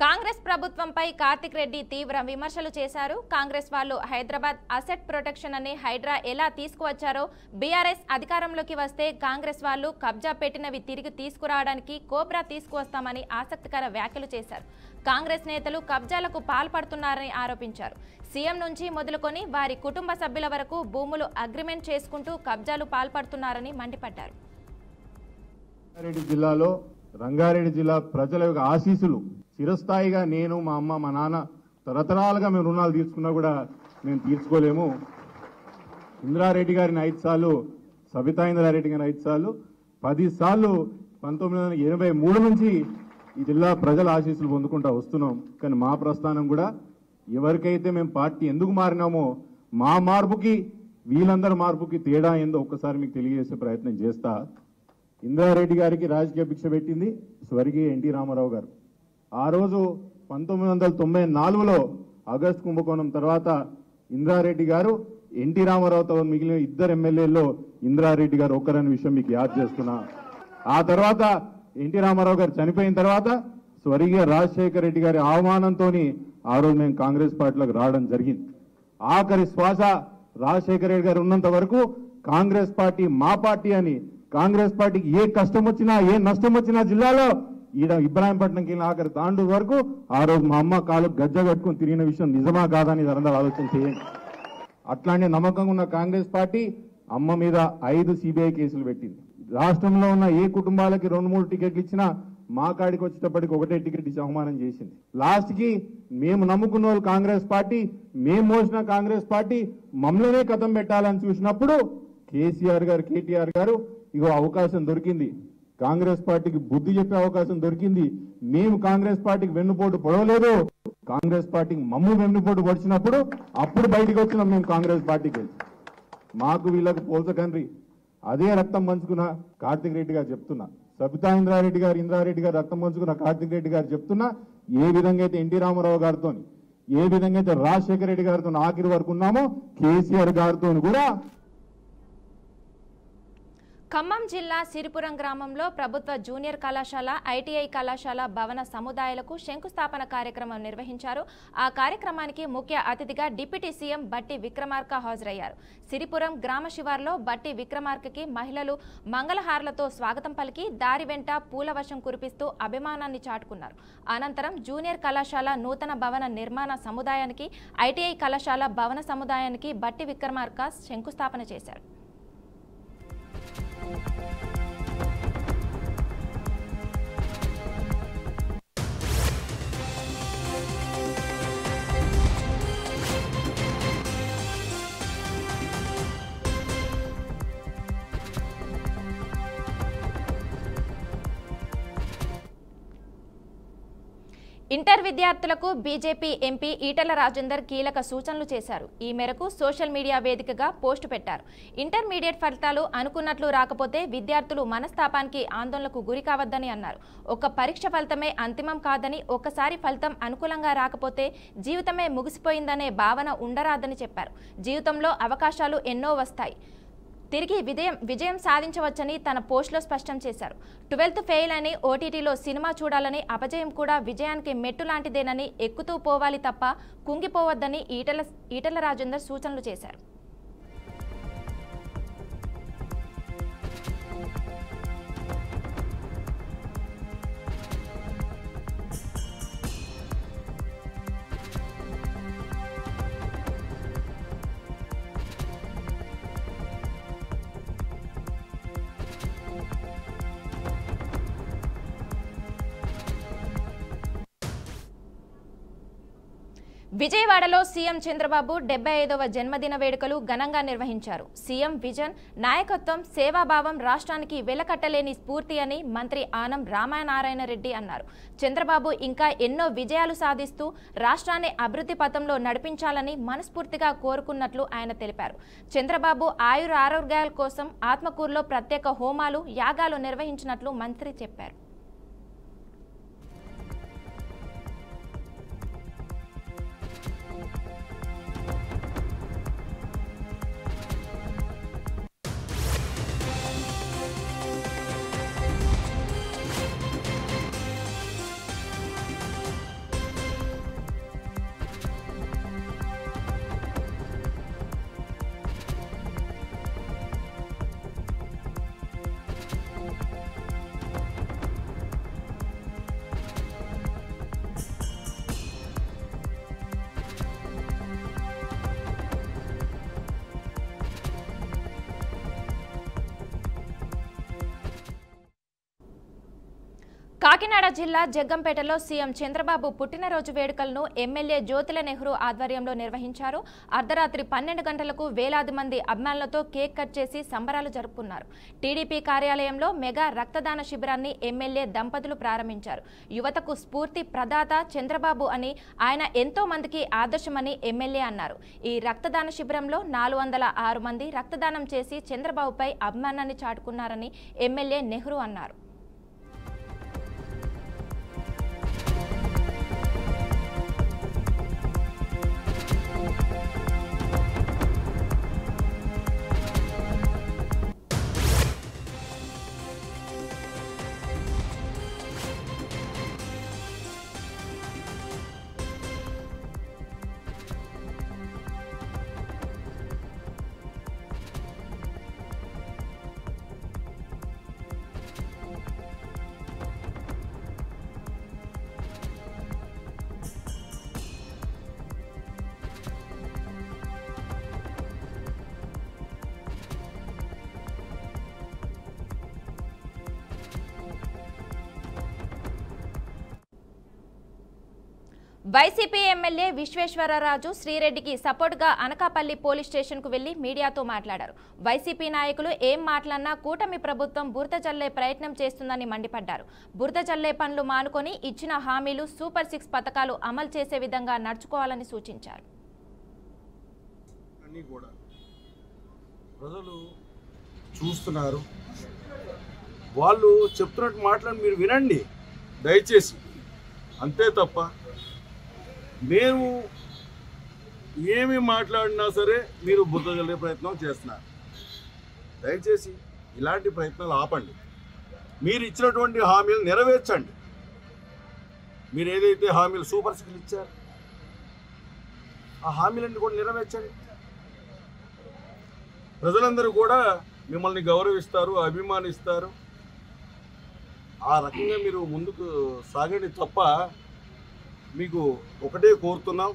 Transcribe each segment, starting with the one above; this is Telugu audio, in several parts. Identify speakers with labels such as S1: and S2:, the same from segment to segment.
S1: కాంగ్రెస్ ప్రభుత్వంపై కార్తిక్ రెడ్డి తీవ్ర విమర్శలు చేశారు. కాంగ్రెస్ వాళ్ళు హైదరాబాద్ అసెట్ ప్రొటెక్షన్ అని హైడ్రా ఎలా తీసుకువచ్చారో బీఆర్ఎస్ అధికారంలోకి వస్తే కాంగ్రెస్ వాళ్ళు కబ్జా పెట్టినవి తిరిగి తీసుకురావడానికి కోబ్రా తీసుకువస్తామని ఆసక్తికర వ్యాఖ్యలు చేశారు. కాంగ్రెస్ నేతలు కబ్జాలకు పాల్పడుతున్నారని ఆరోపించారు. సీఎం నుంచి మొదలుకొని వారి కుటుంబ సభ్యుల వరకు భూములు అగ్రిమెంట్ చేసుకుంటూ కబ్జాలు పాల్పడుతున్నారని మండిపడ్డారు.
S2: రంగారెడ్డి జిల్లా ప్రజల యొక్క ఆశీస్సులు చిరస్థాయిగా నేను మా అమ్మ మా నాన్న తరతరాలుగా మేము రుణాలు తీసుకున్నా కూడా మేము తీర్చుకోలేము. ఇంద్రారెడ్డి గారిని 5 సార్లు, సబితా ఇంద్రారెడ్డి గారిని 5 సార్లు, 10 సార్లు 1983 నుంచి ఈ జిల్లా ప్రజల ఆశీస్సులు పొందుకుంటా వస్తున్నాం. కానీ మా ప్రస్థానం కూడా ఎవరికైతే మేము పార్టీ ఎందుకు మారినామో మా మార్పుకి వీళ్ళందరి మార్పుకి తేడా ఏందో ఒక్కసారి మీకు తెలియజేసే ప్రయత్నం చేస్తా. ఇంద్రారెడ్డి గారికి రాజకీయ భిక్ష పెట్టింది స్వర్గీయ ఎన్టీ రామారావు గారు. ఆ రోజు 1994లో ఆగస్టు కుంభకోణం తర్వాత ఇంద్రారెడ్డి గారు ఎన్టీ రామారావుతో మిగిలిన 2 ఎమ్మెల్యేల్లో ఇంద్రారెడ్డి గారు ఒక్కరని విషయం మీకు యాద్ చేస్తున్నా. ఆ తర్వాత ఎన్టీ రామారావు గారు చనిపోయిన తర్వాత స్వర్గీయ రాజశేఖర రెడ్డి గారి ఆహ్వానంతో ఆ రోజు మేము కాంగ్రెస్ పార్టీలోకి రావడం జరిగింది. ఆఖరి శ్వాస రాజశేఖర రెడ్డి గారు ఉన్నంత వరకు కాంగ్రెస్ పార్టీ మా పార్టీ అని, కాంగ్రెస్ పార్టీకి ఏ కష్టం వచ్చినా ఏ నష్టం వచ్చినా జిల్లాలో ఈడ ఇబ్రాహీంపట్నంకి ఆఖరి తాండూరు వరకు ఆ రోజు మా అమ్మ కాలు గజ్జ కట్టుకుని తిరిగిన విషయం నిజమా కాదని అందరూ ఆలోచన చేయండి. అట్లాంటి నమ్మకంగా ఉన్న కాంగ్రెస్ పార్టీ అమ్మ మీద 5 సిబిఐ కేసులు పెట్టింది. రాష్ట్రంలో ఉన్న ఏ కుటుంబాలకి 2-3 టికెట్లు ఇచ్చినా మా కాడికి వచ్చేటప్పటికి 1 టికెట్ ఇచ్చి అవమానం చేసింది. లాస్ట్ కి మేము నమ్ముకున్న వాళ్ళు కాంగ్రెస్ పార్టీ, మేము మోసిన కాంగ్రెస్ పార్టీ మమ్మల్నే కథం పెట్టాలని చూసినప్పుడు కేసీఆర్ గారు, కేటీఆర్ గారు ఇగో అవకాశం దొరికింది, కాంగ్రెస్ పార్టీకి బుద్ధి చెప్పే అవకాశం దొరికింది. మేము కాంగ్రెస్ పార్టీకి వెన్నుపోటు పొడవలేదు, కాంగ్రెస్ పార్టీకి మమ్ము వెన్నుపోటు పొడిచినప్పుడు అప్పుడు బయటకు వచ్చినాం మేము కాంగ్రెస్ పార్టీకి. మాకు వీళ్ళకు పోల్చకండ్రి. అదే రక్తం పంచుకున్న కార్తిక్ రెడ్డి గారు చెప్తున్నా, సబితా ఇంద్రారెడ్డి గారు రక్తం పంచుకున్న కార్తిక్ రెడ్డి గారు చెప్తున్నా, ఏ విధంగా అయితే ఎన్టీ రామారావు గారితో, ఏ విధంగా అయితే రాజశేఖర రెడ్డి గారితో ఆఖరి వరకు ఉన్నామో కేసీఆర్ గారితో కూడా.
S1: ఖమ్మం జిల్లా సిరిపురం గ్రామంలో ప్రభుత్వ జూనియర్ కళాశాల, ఐటీఐ కళాశాల భవన సముదాయాలకు శంకుస్థాపన కార్యక్రమం నిర్వహించారు. ఆ కార్యక్రమానికి ముఖ్య అతిథిగా డిప్యూటీ సీఎం బట్టి విక్రమార్క హాజరయ్యారు. సిరిపురం గ్రామ శివార్లో బట్టి విక్రమార్కకి మహిళలు మంగళహారలతో స్వాగతం పలికి దారి వెంట పూల వర్షం కురిపిస్తూ అభిమానాన్ని చాటుకున్నారు. అనంతరం జూనియర్ కళాశాల నూతన భవన నిర్మాణ సముదాయానికి, ఐటీఐ కళాశాల భవన సముదాయానికి బట్టి విక్రమార్క శంకుస్థాపన చేశారు. ఇంటర్ విద్యార్థులకు బీజేపీ ఎంపీ ఈటెల రాజేందర్ కీలక సూచనలు చేశారు. ఈ మేరకు సోషల్ మీడియా వేదికగా పోస్టు పెట్టారు. ఇంటర్మీడియట్ ఫలితాలు అనుకున్నట్లు రాకపోతే విద్యార్థులు మనస్తాపానికి, ఆందోళనకు గురి కావద్దని అన్నారు. ఒక పరీక్ష ఫలితమే అంతిమం కాదని, ఒక్కసారి ఫలితం అనుకూలంగా రాకపోతే జీవితమే ముగిసిపోయిందనే భావన ఉండరాదని చెప్పారు. జీవితంలో అవకాశాలు ఎన్నో వస్తాయి, తిరిగి విజయం సాధించవచ్చని తన పోస్టులో స్పష్టం చేశారు. 12th ఫెయిల్ అని ఓటీటీలో సినిమా చూడాలని, అపజయం కూడా విజయానికి మెట్టు లాంటిదేనని, ఎక్కుతూ పోవాలి తప్ప కుంగిపోవద్దని ఈటెల రాజేందర్ సూచనలు చేశారు. విజయవాడలో సీఎం చంద్రబాబు 75వ జన్మదిన వేడుకలు ఘనంగా నిర్వహించారు. సీఎం విజన్, నాయకత్వం, సేవాభావం రాష్ట్రానికి వెలకట్టలేని స్ఫూర్తి అని మంత్రి ఆనం రామనారాయణ రెడ్డి అన్నారు. చంద్రబాబు ఇంకా ఎన్నో విజయాలు సాధిస్తూ రాష్ట్రాన్ని అభివృద్ధి పథంలో నడిపించాలని మనస్ఫూర్తిగా కోరుకున్నట్లు ఆయన తెలిపారు. చంద్రబాబు ఆయురారోగ్యాల కోసం ఆత్మకూరులో ప్రత్యేక హోమాలు, యాగాలు నిర్వహించినట్లు మంత్రి చెప్పారు. కాకినాడ జిల్లా జగ్గంపేటలో సీఎం చంద్రబాబు పుట్టినరోజు వేడుకలను ఎమ్మెల్యే జ్యోతిల నెహ్రూ ఆధ్వర్యంలో నిర్వహించారు. అర్ధరాత్రి 12 గంటలకు వేలాది మంది అభిమానులతో కేక్ కట్ చేసి సంబరాలు జరుపుకున్నారు. టీడీపీ కార్యాలయంలో మెగా రక్తదాన శిబిరాన్ని ఎమ్మెల్యే దంపతులు ప్రారంభించారు. యువతకు స్ఫూర్తి ప్రదాత చంద్రబాబు అని, ఆయన ఎంతో మందికి ఆదర్శమని ఎమ్మెల్యే అన్నారు. ఈ రక్తదాన శిబిరంలో 406 మంది రక్తదానం చేసి చంద్రబాబుపై అభిమానాన్ని చాటుకున్నారని ఎమ్మెల్యే నెహ్రూ అన్నారు. వైసీపీ ఎమ్మెల్యే విశ్వేశ్వరరాజు శ్రీరెడ్డికి సపోర్టుగా అనకాపల్లి పోలీస్ స్టేషన్కు వెళ్లి మీడియాతో మాట్లాడారు. వైసీపీ నాయకులు ఏం మాట్లాడినా కూటమి ప్రభుత్వం బురద జల్లే ప్రయత్నం చేస్తుందని మండిపడ్డారు. బురద జల్లే పనులు మానుకొని ఇచ్చిన హామీలు సూపర్ 6 పథకాలు అమలు చేసే విధంగా నడుచుకోవాలని సూచించారు.
S3: ప్రజలు చూస్తున్నారు, వాళ్ళు చెప్తున్నట్టు మాటలను మీరు వినండి దయచేసి, అంతే తప్ప మేము ఏమి మాట్లాడినా సరే మీరు బురద జల్లే ప్రయత్నం చేస్తున్నారు. దయచేసి ఇలాంటి ప్రయత్నాలు ఆపండి. మీరు ఇచ్చినటువంటి హామీలు నెరవేర్చండి. మీరు ఏదైతే హామీలు సూపర్ 6 ఇచ్చారు ఆ హామీలన్నీ కూడా నెరవేర్చండి. ప్రజలందరూ కూడా మిమ్మల్ని గౌరవిస్తారు, అభిమానిస్తారు. ఆ రకంగా మీరు ముందుకు సాగండి తప్ప మీకు ఒకటే కోరుతున్నాం,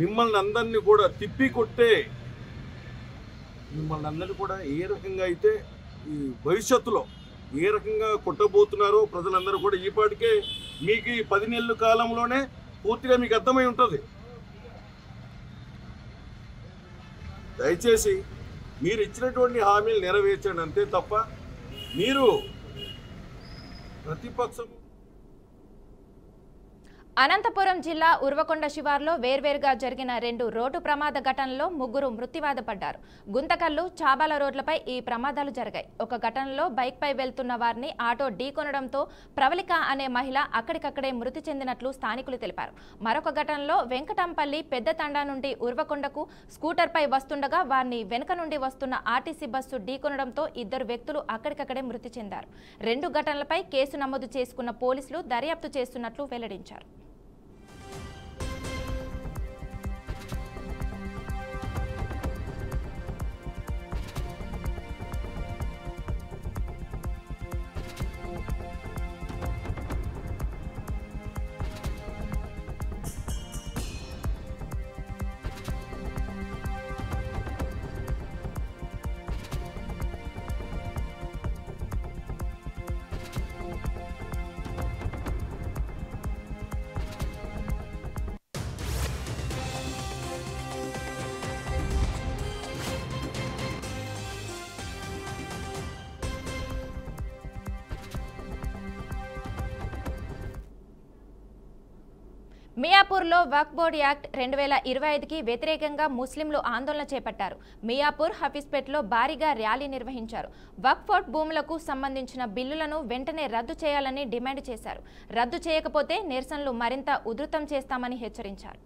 S3: మిమ్మల్ని అందరినీ కూడా తిప్పి కొట్టే, మిమ్మల్ని అందరినీ కూడా ఏ రకంగా అయితే ఈ భవిష్యత్తులో ఏ రకంగా కొట్టబోతున్నారో ప్రజలందరూ కూడా ఈపాటికే మీకు ఈ 10 నెలల కాలంలోనే పూర్తిగా మీకు అర్థమై ఉంటుంది. దయచేసి మీరు ఇచ్చినటువంటి హామీలు నెరవేర్చండి, అంతే తప్ప మీరు ప్రతిపక్షం.
S1: అనంతపురం జిల్లా ఉర్వకొండ శివార్లో వేర్వేరుగా జరిగిన 2 రోడ్డు ప్రమాద ఘటనల్లో 3 మృత్యువాత పడ్డారు. గుంతకల్లు, చాబాల రోడ్లపై ఈ ప్రమాదాలు జరిగాయి. ఒక ఘటనలో బైక్పై వెళ్తున్న వారిని ఆటో ఢీకొనడంతో ప్రవళిక అనే మహిళ అక్కడికక్కడే మృతి చెందినట్లు స్థానికులు తెలిపారు. మరొక ఘటనలో వెంకటంపల్లి పెద్ద తండా నుండి ఉర్వకొండకు స్కూటర్పై వస్తుండగా వారిని వెనుక నుండి వస్తున్న ఆర్టీసీ బస్సు ఢీకొనడంతో 2 వ్యక్తులు అక్కడికక్కడే మృతి చెందారు. 2 ఘటనలపై కేసు నమోదు చేసుకున్న పోలీసులు దర్యాప్తు చేస్తున్నట్లు వెల్లడించారు. మియాపూర్లో వక్ఫ్ బోర్డు యాక్ట్ 2025కి వ్యతిరేకంగా ముస్లింలు ఆందోళన చేపట్టారు. మియాపూర్, హఫీజ్పేటలో భారీగా ర్యాలీ నిర్వహించారు. వక్ఫ్ బోర్డు భూములకు సంబంధించిన బిల్లులను వెంటనే రద్దు చేయాలని డిమాండ్ చేశారు. రద్దు చేయకపోతే నిరసనలు మరింత ఉధృతం చేస్తామని హెచ్చరించారు.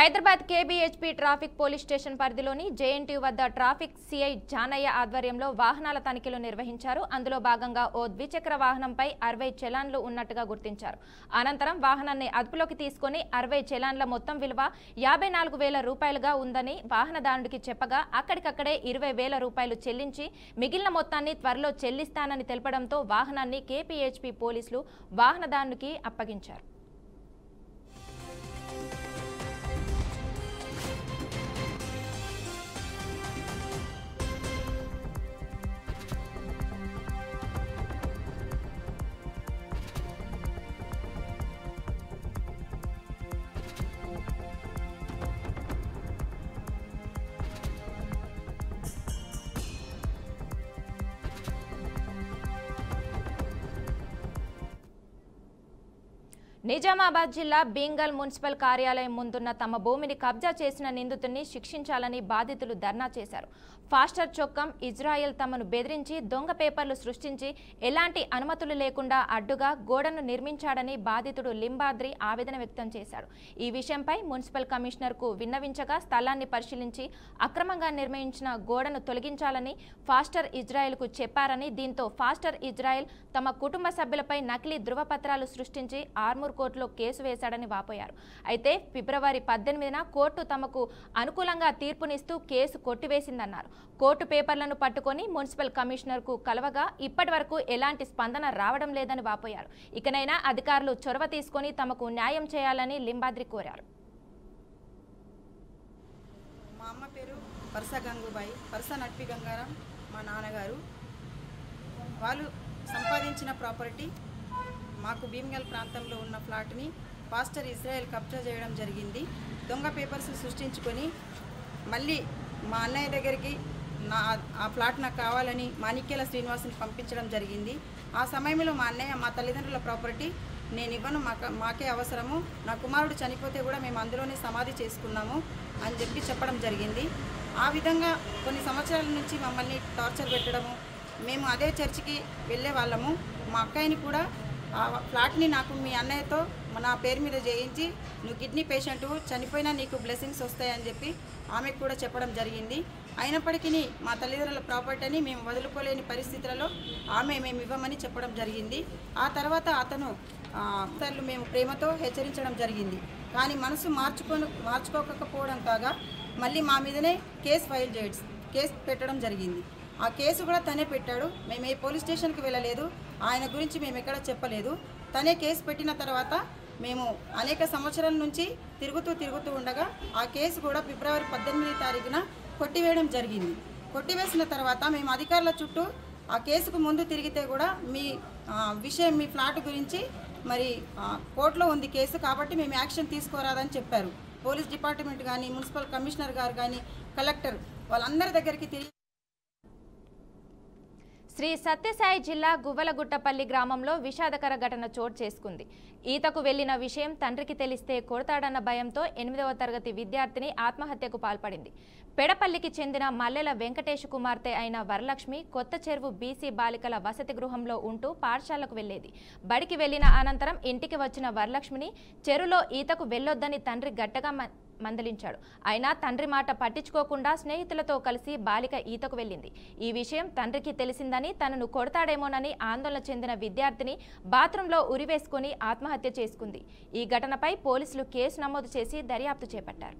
S1: హైదరాబాద్ కేబీహెచ్పీ ట్రాఫిక్ పోలీస్ స్టేషన్ పరిధిలోని జేఎన్టీయూ వద్ద ట్రాఫిక్ సిఐ జానయ్య ఆధ్వర్యంలో వాహనాల తనిఖీలు నిర్వహించారు. అందులో భాగంగా ఓ ద్విచక్ర వాహనంపై 60 చలాన్లు ఉన్నట్టుగా గుర్తించారు. అనంతరం వాహనాన్ని అదుపులోకి తీసుకుని 60 చలాన్ల మొత్తం విలువ 54,000 రూపాయలుగా ఉందని వాహనదారుడికి చెప్పగా అక్కడికక్కడే 20,000 రూపాయలు చెల్లించి మిగిలిన మొత్తాన్ని త్వరలో చెల్లిస్తానని తెలపడంతో వాహనాన్ని కేపీహెచ్పీ పోలీసులు వాహనదారునికి అప్పగించారు. నిజామాబాద్ జిల్లా బీంగల్ మున్సిపల్ కార్యాలయం ముందున్న తమ భూమిని కబ్జా చేసిన నిందితుడిని శిక్షించాలని బాధితులు ధర్నా చేశారు. ఫాస్టర్ చొక్కం ఇజ్రాయెల్ తమను బెదిరించి దొంగ పేపర్లు సృష్టించి ఎలాంటి అనుమతులు లేకుండా అడ్డుగా గోడను నిర్మించాడని బాధితుడు లింబాద్రి ఆవేదన వ్యక్తం చేశాడు. ఈ విషయంపై మున్సిపల్ కమిషనర్కు విన్నవించగా స్థలాన్ని పరిశీలించి అక్రమంగా నిర్మించిన గోడను తొలగించాలని ఫాస్టర్ ఇజ్రాయెల్కు చెప్పారని, దీంతో ఫాస్టర్ ఇజ్రాయెల్ తమ కుటుంబ సభ్యులపై నకిలీ ధృవపత్రాలు సృష్టించి ఆర్మూర్ కోర్టులో కేసు వేశాడని వాపోయారు. అయితే ఫిబ్రవరి 18న కోర్టు తమకు అనుకూలంగా తీర్పునిస్తూ కేసు కొట్టివేసిందన్నారు. కోర్టు పేపర్లను పట్టుకొని మున్సిపల్ కమిషనర్కు కలవగా ఇప్పటి వరకు ఎలాంటి స్పందన రావడం లేదని వాపోయారు. ఇకనైనా అధికారులు చొరవ తీసుకొని తమకు న్యాయం చేయాలని లింబాద్రి కోరారు.
S4: మా అమ్మ పేరు పర్స గంగుబాయి, పర్స నట్పి గంగారాం మా నాన్నగారు. వాళ్ళు సంపాదించిన ప్రాపర్టీ మాకు భీమ్గల్ ప్రాంతంలో ఉన్న ఫ్లాట్ని పాస్టర్ ఇజ్రాయెల్ కబ్జా చేయడం జరిగింది. దొంగ పేపర్స్ సృష్టించుకొని మళ్ళీ మా అన్నయ్య దగ్గరికి ఆ ఫ్లాట్ నాకు కావాలని మాణిక్యాల శ్రీనివాస్ని పంపించడం జరిగింది. ఆ సమయంలో మా అన్నయ్య మా తల్లిదండ్రుల ప్రాపర్టీ నేను ఇవ్వను, మాకే అవసరము, నా కుమారుడు చనిపోతే కూడా మేము అందులోనే సమాధి చేసుకున్నాము అని చెప్పడం జరిగింది. ఆ విధంగా కొన్ని సంవత్సరాల నుంచి మమ్మల్ని టార్చర్ పెట్టడము, మేము అదే చర్చికి వెళ్ళే వాళ్ళము. మా అక్కయ్యని కూడా ఆ ఫ్లాట్ని నాకు మీ అన్నయ్యతో నా పేరు మీద చేయించి నువ్వు కిడ్నీ పేషెంటు, చనిపోయినా నీకు బ్లెస్సింగ్స్ వస్తాయని చెప్పి ఆమెకు కూడా చెప్పడం జరిగింది. అయినప్పటికీ మా తల్లిదండ్రుల ప్రాపర్టీని మేము వదులుకోలేని పరిస్థితులలో మేము ఇవ్వమని చెప్పడం జరిగింది. ఆ తర్వాత అతను మేము ప్రేమతో హెచ్చరించడం జరిగింది. కానీ మనసు మార్చుకోకపోవడం కాగా మళ్ళీ మా మీదనే కేసు పెట్టడం జరిగింది. ఆ కేసు కూడా తనే పెట్టాడు. మేము ఏ పోలీస్ స్టేషన్కి వెళ్ళలేదు, ఆయన గురించి మేము ఎక్కడ చెప్పలేదు. తనే కేసు పెట్టిన తర్వాత మేము అనేక సంవత్సరాల నుంచి తిరుగుతూ ఉండగా ఆ కేసు కూడా ఫిబ్రవరి 18వ తారీఖున కొట్టివేయడం జరిగింది. కొట్టివేసిన తర్వాత మేము అధికారుల చుట్టూ ఆ కేసుకు ముందు తిరిగితే కూడా మీ ఫ్లాట్ గురించి మరి కోర్టులో ఉంది కేసు, కాబట్టి మేము యాక్షన్ తీసుకోరాదని చెప్పారు. పోలీస్ డిపార్ట్మెంట్ కానీ, మున్సిపల్ కమిషనర్ గారు కానీ, కలెక్టర్ వాళ్ళందరి దగ్గరికి తిరిగి
S1: శ్రీ సత్యసాయి జిల్లా గువ్వలగుట్టపల్లి గ్రామంలో విషాదకర ఘటన చోటు చేసుకుంది. ఈతకు వెళ్లిన విషయం తండ్రికి తెలిస్తే కొడతాడన్న భయంతో 8వ తరగతి విద్యార్థిని ఆత్మహత్యకు పాల్పడింది. పెడపల్లికి చెందిన మల్లెల వెంకటేష్ కుమార్తె అయిన వరలక్ష్మి కొత్త చెరువు బీసీ బాలికల వసతి గృహంలో ఉంటూ పాఠశాలకు వెళ్లేది. బడికి వెళ్లిన అనంతరం ఇంటికి వచ్చిన వరలక్ష్మిని చెరువులో ఈతకు వెళ్లొద్దని తండ్రి గట్టిగా మందలించాడు. అయినా తండ్రి మాట పట్టించుకోకుండా స్నేహితులతో కలిసి బాలిక ఈతకు వెళ్ళింది. ఈ విషయం తండ్రికి తెలిసిందని తనను కొడతాడేమోనని ఆందోళన చెందిన విద్యార్థిని బాత్రూంలో ఉరివేసుకుని ఆత్మహత్య చేసుకుంది. ఈ ఘటనపై పోలీసులు కేసు నమోదు చేసి దర్యాప్తు చేపట్టారు.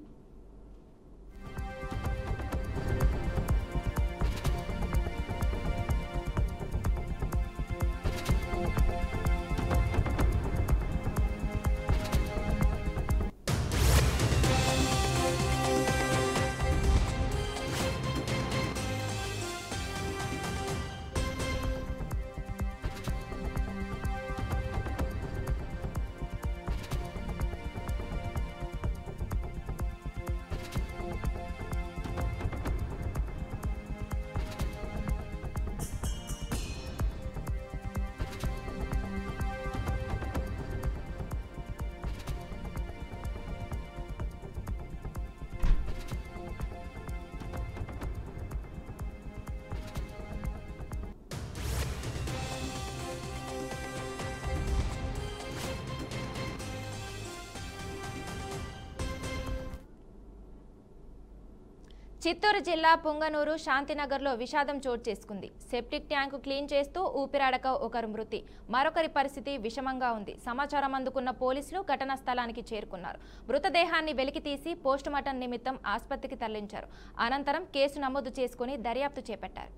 S1: చిత్తూరు జిల్లా పుంగనూరు శాంతినగర్లో విషాదం చోటు చేసుకుంది. సెప్టిక్ ట్యాంకు క్లీన్ చేస్తూ ఊపిరాడక ఒకరు మృతి, మరొకరి పరిస్థితి విషమంగా ఉంది. సమాచారం అందుకున్న పోలీసులు ఘటనా స్థలానికి చేరుకున్నారు. మృతదేహాన్ని వెలికితీసి పోస్టుమార్టం నిమిత్తం ఆసుపత్రికి తరలించారు. అనంతరం కేసు నమోదు చేసుకుని దర్యాప్తు చేపట్టారు.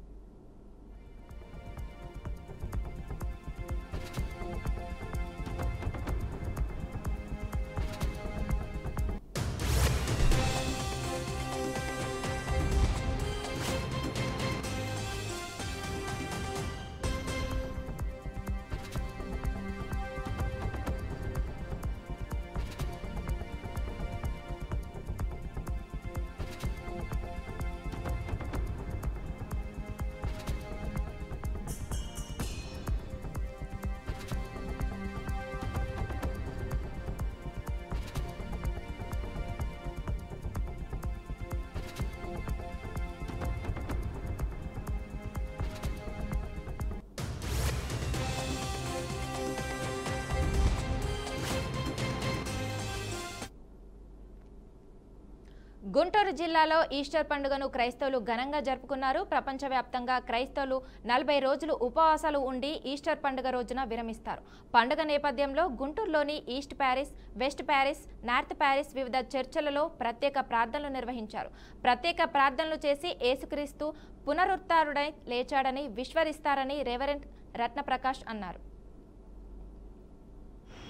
S1: గుంటూరు జిల్లాలో ఈస్టర్ పండుగను క్రైస్తవులు ఘనంగా జరుపుకున్నారు. ప్రపంచవ్యాప్తంగా క్రైస్తవులు 40 రోజులు ఉపవాసాలు ఉండి ఈస్టర్ పండుగ రోజున విరమిస్తారు. పండుగ నేపథ్యంలో గుంటూరులోని east Paris, west Paris, north Paris వివిధ చర్చలలో ప్రత్యేక ప్రార్థనలు నిర్వహించారు. ప్రత్యేక ప్రార్థనలు చేసి యేసుక్రీస్తు పునరుత్థానుడై లేచాడని విశ్వసిస్తారని రెవరెండ్ రత్నప్రకాష్ అన్నారు.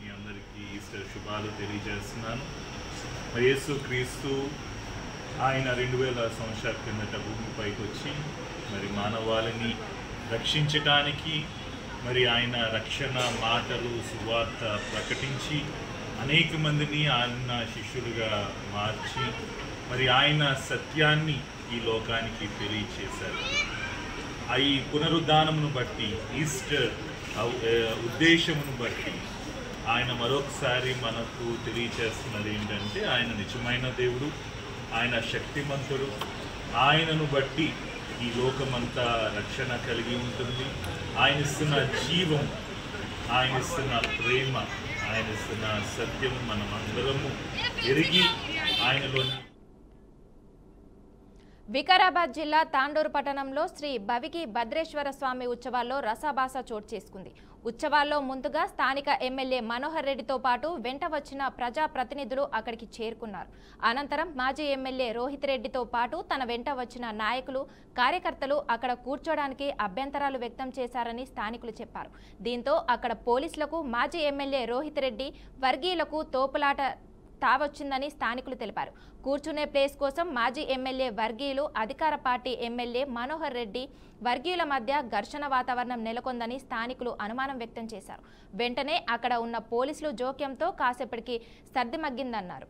S5: మీ అందరికీ ఈస్టర్ శుభాలు తెలియజేస్తున్నాను. యేసుక్రీస్తు ఆయన 2000 సంవత్సరాల కిందట భూమిపైకి వచ్చి మరి మానవాళిని రక్షించటానికి మరి ఆయన రక్షణ మాటలు సువార్త ప్రకటించి అనేక మందిని ఆయన శిష్యులుగా మార్చి మరి ఆయన సత్యాన్ని ఈ లోకానికి తెలియచేశారు. ఈ పునరుద్ధానమును బట్టి ఈస్టర్ ఉద్దేశమును బట్టి ఆయన మరొకసారి మనకు తెలియచేస్తున్నది ఏంటంటే ఆయన నిజమైన దేవుడు, ఆయన శక్తిమంతుడు. ఆయనను బట్టి ఈ లోకమంతా రక్షణ కలిగి ఉంటుంది. ఆయన ఇస్తున్న జీవం, ఆయన ఇస్తున్న ప్రేమ, ఆయన ఇస్తున్న సత్యం మనం అందరము ఎరిగి ఆయనలోని.
S1: వికారాబాద్ జిల్లా తాండూరు పట్టణంలో శ్రీ భవికి భద్రేశ్వర స్వామి ఉత్సవాల్లో రసాభాస చోటు చేసుకుంది. ఉత్సవాల్లో ముందుగా స్థానిక ఎమ్మెల్యే మనోహర్ రెడ్డితో పాటు వెంట వచ్చిన ప్రజాప్రతినిధులు అక్కడికి చేరుకున్నారు. అనంతరం మాజీ ఎమ్మెల్యే రోహిత్ రెడ్డితో పాటు తన వెంట వచ్చిన నాయకులు, కార్యకర్తలు అక్కడ కూర్చోడానికి అభ్యంతరాలు వ్యక్తం చేశారని స్థానికులు చెప్పారు. దీంతో అక్కడ పోలీసులకు మాజీ ఎమ్మెల్యే రోహిత్ రెడ్డి వర్గీయులకు తోపులాట తావొచ్చిందని స్థానికులు తెలిపారు. కూర్చునే ప్లేస్ కోసం మాజీ ఎమ్మెల్యే వర్గీయులు, అధికార పార్టీ ఎమ్మెల్యే మనోహర్ రెడ్డి వర్గీయుల మధ్య ఘర్షణ వాతావరణం నెలకొందని స్థానికులు అనుమానం వ్యక్తం చేశారు. వెంటనే అక్కడ ఉన్న పోలీసులు జోక్యంతో కాసేపటికి సర్దిమగ్గిందన్నారు.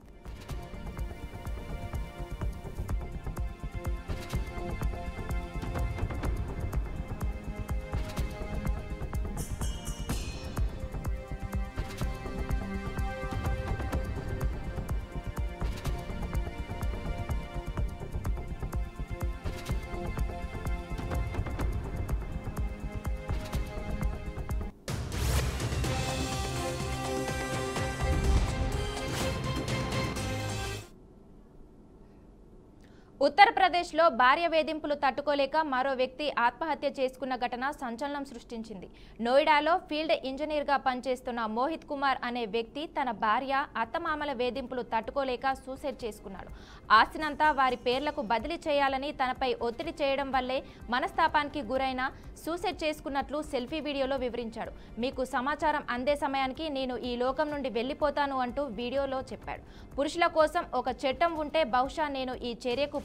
S1: ఉత్తరప్రదేశ్లో భార్య వేధింపులు తట్టుకోలేక మరో వ్యక్తి ఆత్మహత్య చేసుకున్న ఘటన సంచలనం సృష్టించింది. నోయిడాలో ఫీల్డ్ ఇంజనీర్గా పనిచేస్తున్న మోహిత్ కుమార్ అనే వ్యక్తి తన భార్య, అత్తమామల వేధింపులు తట్టుకోలేక సూసైడ్ చేసుకున్నాడు. ఆస్తినంతా వారి పేర్లకు బదిలీ చేయాలని తనపై ఒత్తిడి చేయడం వల్లే మనస్తాపానికి గురైన సూసైడ్ చేసుకున్నట్లు సెల్ఫీ వీడియోలో వివరించాడు. మీకు సమాచారం అందే సమయానికి నేను ఈ లోకం నుండి వెళ్ళిపోతాను అంటూ వీడియోలో చెప్పాడు. పురుషుల కోసం ఒక చట్టం ఉంటే బహుశా నేను ఈ చర్యకు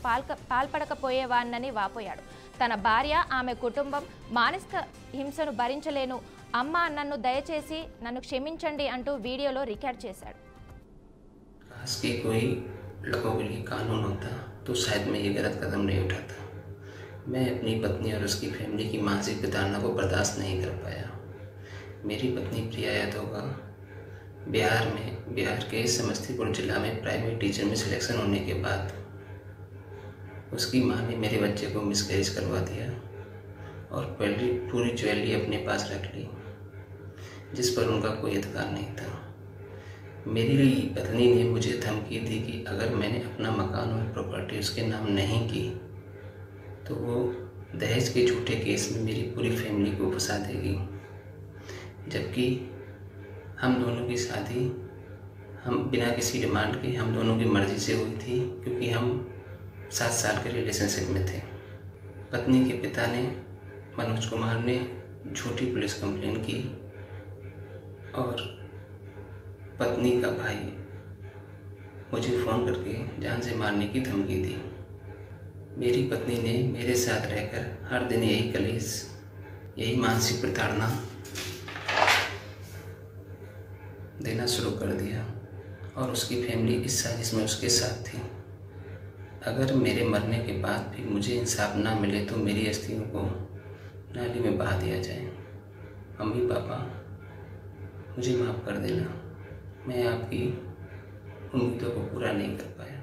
S1: పాల్పడకపోయేవాన్నని వాపోయాడు. తన భార్య, ఆమె కుటుంబం మానసిక హింసను భరించలేను, అమ్మ నన్ను దయచేసి నన్ను క్షమించండి అంటూ వీడియోలో రికార్డ్ చేశాడు.
S6: लड़कों के लिए कानून होता तो शायद मैं ये गलत कदम नहीं उठाता। मैं अपनी पत्नी और उसकी फैमिली की मानसिक विताड़ना को बर्दाश्त नहीं कर पाया। मेरी पत्नी प्रिया यादव का बिहार के समस्तीपुर जिला में प्राइवेट टीचर में सिलेक्शन होने के बाद उसकी माँ ने मेरे बच्चे को मिसकैरेज करवा दिया और पूरी ज्वेलरी अपने पास रख ली, जिस पर उनका कोई अधिकार नहीं था। मेरी पत्नी ने मुझे धमकी दी कि अगर मैंने अपना मकान और प्रॉपर्टी उसके नाम नहीं की तो वो दहेज के झूठे केस में मेरी पूरी फैमिली को फंसा देगी, जबकि हम दोनों की शादी हम बिना किसी डिमांड के हम दोनों की मर्ज़ी से हुई थी, क्योंकि हम 7 साल के रिलेशनशिप में थे। पत्नी के पिता ने, मनोज कुमार ने, झूठी पुलिस कंप्लेन की और पत्नी का भाई मुझे फ़ोन करके जान से मारने की धमकी दी। मेरी पत्नी ने मेरे साथ रहकर हर दिन यही कलेश, यही मानसिक प्रताड़ना देना शुरू कर दिया और उसकी फैमिली इस साजिश में उसके साथ थी। अगर मेरे मरने के बाद भी मुझे इंसाफ ना मिले तो मेरी अस्थियों को नाली में बहा दिया जाए। मम्मी पापा मुझे माफ़ कर देना, मैं आपकी उम्मीदों को पूरा नहीं कर पाया।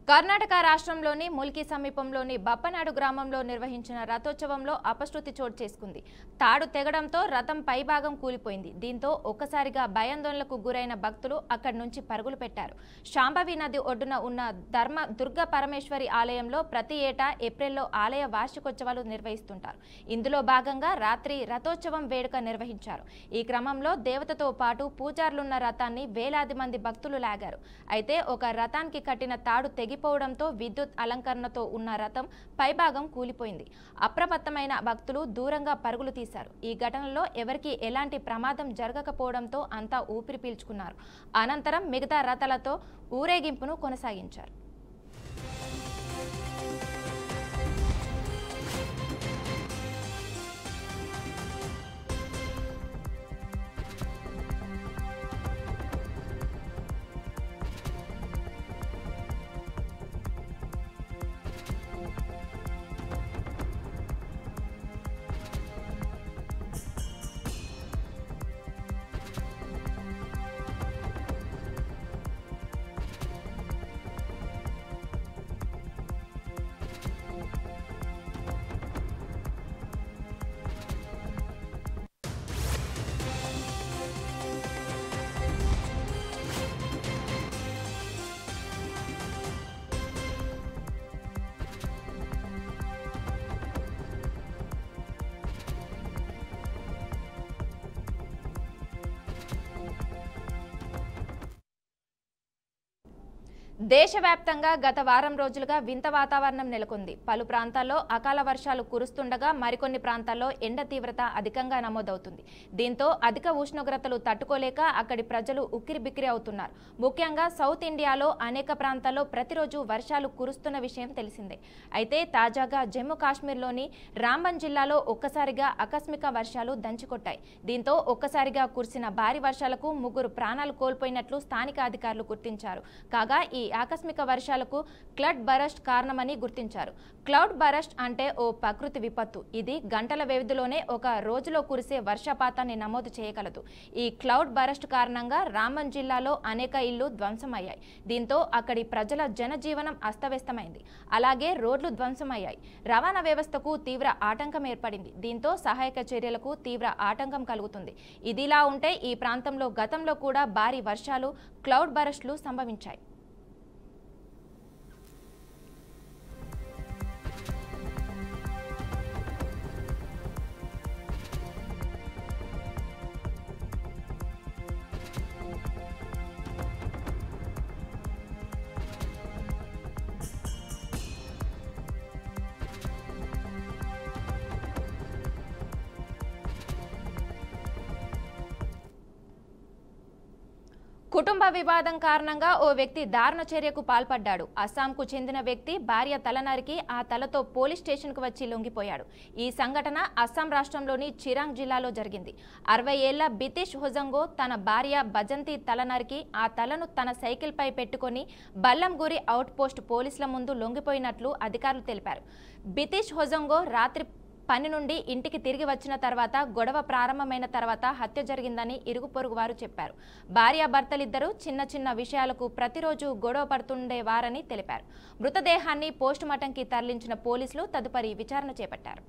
S1: కర్ణాటక రాష్ట్రంలోని ముల్కి సమీపంలోని బప్పనాడు గ్రామంలో నిర్వహించిన రథోత్సవంలో అపశృతి చోటు చేసుకుంది. తాడు తెగడంతో రథం పైభాగం కూలిపోయింది. దీంతో ఒక్కసారిగా భయాందోళనకు గురైన భక్తులు అక్కడి నుంచి పరుగులు పెట్టారు. శాంభవి నది ఒడ్డున ఉన్న దుర్గా పరమేశ్వరి ఆలయంలో ప్రతి ఏటా ఏప్రిల్లో ఆలయ వార్షికోత్సవాలు నిర్వహిస్తుంటారు. ఇందులో భాగంగా రాత్రి రథోత్సవం వేడుక నిర్వహించారు. ఈ క్రమంలో దేవతతో పాటు పూజారులున్న రథాన్ని వేలాది మంది భక్తులు లాగారు. అయితే ఒక రథానికి కట్టిన తాడు తెగిపోవడంతో విద్యుత్ అలంకరణతో ఉన్న రథం పైభాగం కూలిపోయింది. అప్రమత్తమైన భక్తులు దూరంగా పరుగులు తీశారు. ఈ ఘటనలో ఎవరికీ ఎలాంటి ప్రమాదం జరగకపోవడంతో అంతా ఊపిరి పీల్చుకున్నారు. అనంతరం మిగతా రథాలతో ఊరేగింపును కొనసాగించారు. దేశవ్యాప్తంగా గత వారం రోజులుగా వింత వాతావరణం నెలకొంది. పలు ప్రాంతాల్లో అకాల వర్షాలు కురుస్తుండగా మరికొన్ని ప్రాంతాల్లో ఎండ తీవ్రత అధికంగా నమోదవుతుంది. దీంతో అధిక ఉష్ణోగ్రతలు తట్టుకోలేక అక్కడి ప్రజలు ఉక్కిరిబిక్కిరి అవుతున్నారు. ముఖ్యంగా సౌత్ ఇండియాలో అనేక ప్రాంతాల్లో ప్రతిరోజు వర్షాలు కురుస్తున్న విషయం తెలిసిందే. అయితే తాజాగా జమ్మూ కాశ్మీర్లోని రాంబన్ జిల్లాలో ఒక్కసారిగా ఆకస్మిక వర్షాలు దంచికొట్టాయి. దీంతో ఒక్కసారిగా కురిసిన భారీ వర్షాలకు 3 ప్రాణాలు కోల్పోయినట్లు స్థానిక అధికారులు గుర్తించారు. కాగా ఈ ఆకస్మిక వర్షాలకు క్లౌడ్ బరస్ట్ కారణమని గుర్తించారు. క్లౌడ్ బరస్ట్ అంటే ఓ ప్రకృతి విపత్తు. ఇది గంటల వ్యవధిలోనే ఒక రోజులో కురిసే వర్షపాతాన్ని నమోదు చేయగలదు. ఈ క్లౌడ్ బరస్ట్ కారణంగా రాంబన్ జిల్లాలో అనేక ఇళ్లు ధ్వంసమయ్యాయి. దీంతో అక్కడి ప్రజల జనజీవనం అస్తవ్యస్తమైంది. అలాగే రోడ్లు ధ్వంసమయ్యాయి. రవాణా వ్యవస్థకు తీవ్ర ఆటంకం ఏర్పడింది. దీంతో సహాయక చర్యలకు తీవ్ర ఆటంకం కలుగుతుంది. ఇదిలా ఉంటే ఈ ప్రాంతంలో గతంలో కూడా భారీ వర్షాలు, క్లౌడ్ బరస్ట్లు సంభవించాయి. కుటుంబ వివాదం కారణంగా ఓ వ్యక్తి దారుణ చర్యకు పాల్పడ్డాడు. అస్సాంకు చెందిన వ్యక్తి భార్య తల నరికి ఆ తలతో పోలీస్ స్టేషన్కు వచ్చి లొంగిపోయాడు. ఈ సంఘటన అస్సాం రాష్ట్రంలోని చిరాంగ్ జిల్లాలో జరిగింది. 60 ఏళ్ల బితీష్ హొజంగో తన భార్య భజంతి తల నరికి ఆ తలను తన సైకిల్పై పెట్టుకుని బల్లంగురి అవుట్ పోస్ట్ పోలీసుల ముందు లొంగిపోయినట్లు అధికారులు తెలిపారు. బితీష్ హొజంగో రాత్రి పని నుండి ఇంటికి తిరిగి వచ్చిన తర్వాత గొడవ ప్రారంభమైన తర్వాత హత్య జరిగిందని ఇరుగు పొరుగు వారు చెప్పారు. భార్యాభర్తలిద్దరూ చిన్న చిన్న విషయాలకు ప్రతిరోజు గొడవ పడుతుండేవారని తెలిపారు. మృతదేహాన్ని పోస్టుమార్టంకి తరలించిన పోలీసులు తదుపరి విచారణ చేపట్టారు.